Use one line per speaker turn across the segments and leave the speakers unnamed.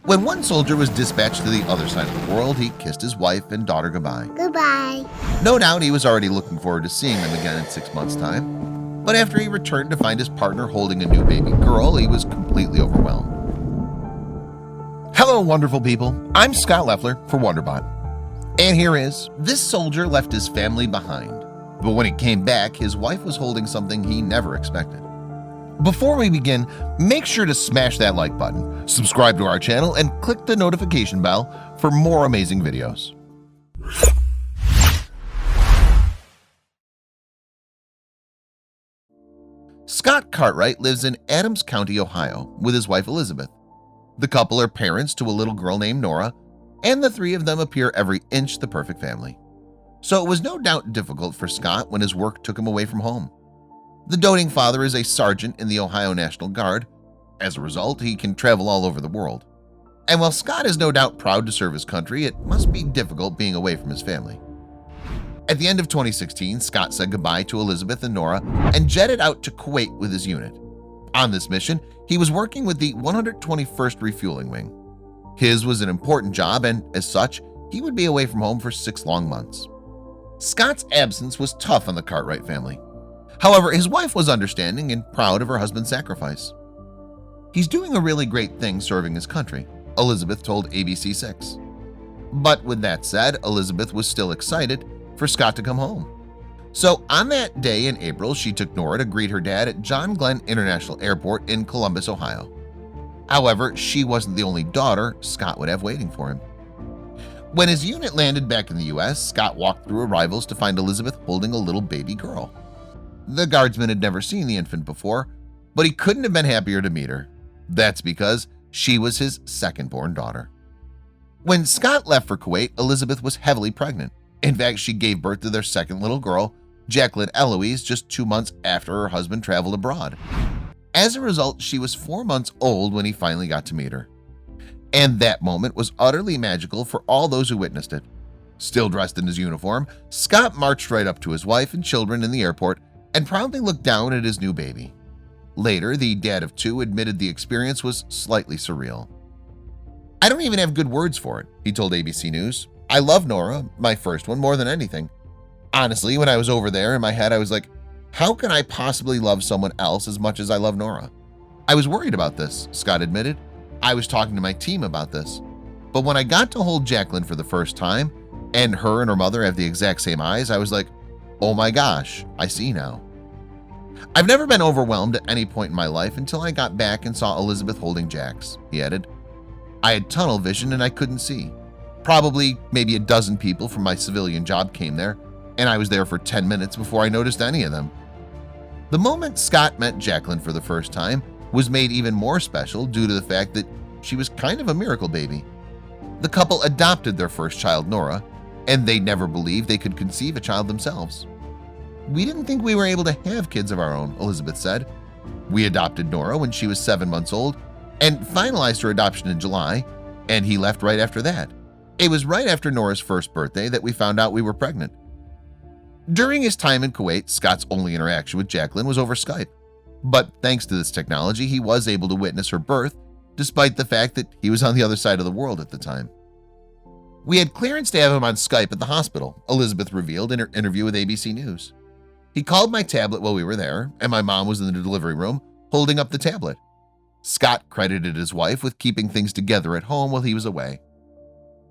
When one soldier was dispatched to the other side of the world, he kissed his wife and daughter goodbye.
Goodbye.
No doubt he was already looking forward to seeing them again in 6 months' time. But after he returned to find his partner holding a new baby girl, he was completely overwhelmed. Hello, wonderful people. I'm Scott Leffler for WonderBot. And here is, this soldier left his family behind. But when he came back, his wife was holding something he never expected. Before we begin, make sure to smash that like button, subscribe to our channel, and click the notification bell for more amazing videos. Scott Cartwright lives in Adams County, Ohio, with his wife Elizabeth. The couple are parents to a little girl named Nora, and the three of them appear every inch the perfect family. So it was no doubt difficult for Scott when his work took him away from home. The doting father is a sergeant in the Ohio National Guard. As a result, he can travel all over the world. And while Scott is no doubt proud to serve his country, it must be difficult being away from his family. At the end of 2016, Scott said goodbye to Elizabeth and Nora and jetted out to Kuwait with his unit. On this mission, he was working with the 121st Refueling Wing. His was an important job, and as such, he would be away from home for 6 long months. Scott's absence was tough on the Cartwright family. However, his wife was understanding and proud of her husband's sacrifice. "He's doing a really great thing serving his country," Elizabeth told ABC6. But with that said, Elizabeth was still excited for Scott to come home. So on that day in April, she took Nora to greet her dad at John Glenn International Airport in Columbus, Ohio. However, she wasn't the only daughter Scott would have waiting for him. When his unit landed back in the US, Scott walked through arrivals to find Elizabeth holding a little baby girl. The guardsman had never seen the infant before, but he couldn't have been happier to meet her. That's because she was his second-born daughter. When Scott left for Kuwait, Elizabeth was heavily pregnant. In fact, she gave birth to their second little girl, Jacqueline Eloise, just 2 months after her husband traveled abroad. As a result, she was 4 months old when he finally got to meet her. And that moment was utterly magical for all those who witnessed it. Still dressed in his uniform, Scott marched right up to his wife and children in the airport and proudly looked down at his new baby. Later, the dad of 2 admitted the experience was slightly surreal. "I don't even have good words for it," he told ABC News. "I love Nora, my first one, more than anything. Honestly, when I was over there, in my head I was like, how can I possibly love someone else as much as I love Nora? I was worried about this," Scott admitted. "I was talking to my team about this. But when I got to hold Jacqueline for the first time, and her and her mother have the exact same eyes, I was like, oh my gosh, I see now." "I've never been overwhelmed at any point in my life until I got back and saw Elizabeth holding Jax," he added. "I had tunnel vision and I couldn't see. Probably maybe a dozen people from my civilian job came there, and I was there for 10 minutes before I noticed any of them." The moment Scott met Jacqueline for the first time was made even more special due to the fact that she was kind of a miracle baby. The couple adopted their first child, Nora, and they never believed they could conceive a child themselves. "We didn't think we were able to have kids of our own," Elizabeth said. "We adopted Nora when she was 7 months old and finalized her adoption in July, and he left right after that. It was right after Nora's first birthday that we found out we were pregnant." During his time in Kuwait, Scott's only interaction with Jacqueline was over Skype. But thanks to this technology, he was able to witness her birth, despite the fact that he was on the other side of the world at the time. "We had clearance to have him on Skype at the hospital," Elizabeth revealed in her interview with ABC News. "He called my tablet while we were there, and my mom was in the delivery room holding up the tablet." Scott credited his wife with keeping things together at home while he was away.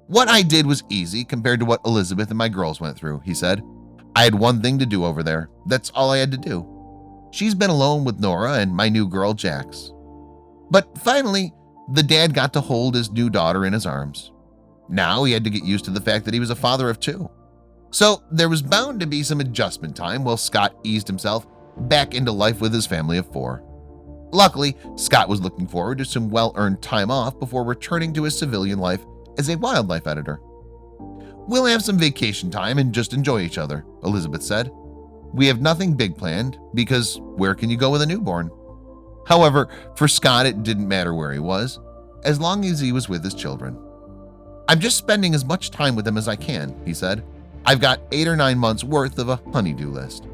"What I did was easy compared to what Elizabeth and my girls went through," he said. "I had one thing to do over there. That's all I had to do. She's been alone with Nora and my new girl, Jax." But finally, the dad got to hold his new daughter in his arms. Now he had to get used to the fact that he was a father of 2. So there was bound to be some adjustment time while Scott eased himself back into life with his family of 4. Luckily, Scott was looking forward to some well-earned time off before returning to his civilian life as a wildlife editor. "We'll have some vacation time and just enjoy each other," Elizabeth said. "We have nothing big planned because where can you go with a newborn?" However, for Scott, it didn't matter where he was, as long as he was with his children. "I'm just spending as much time with them as I can," he said. "I've got 8 or 9 months worth of a honey-do list."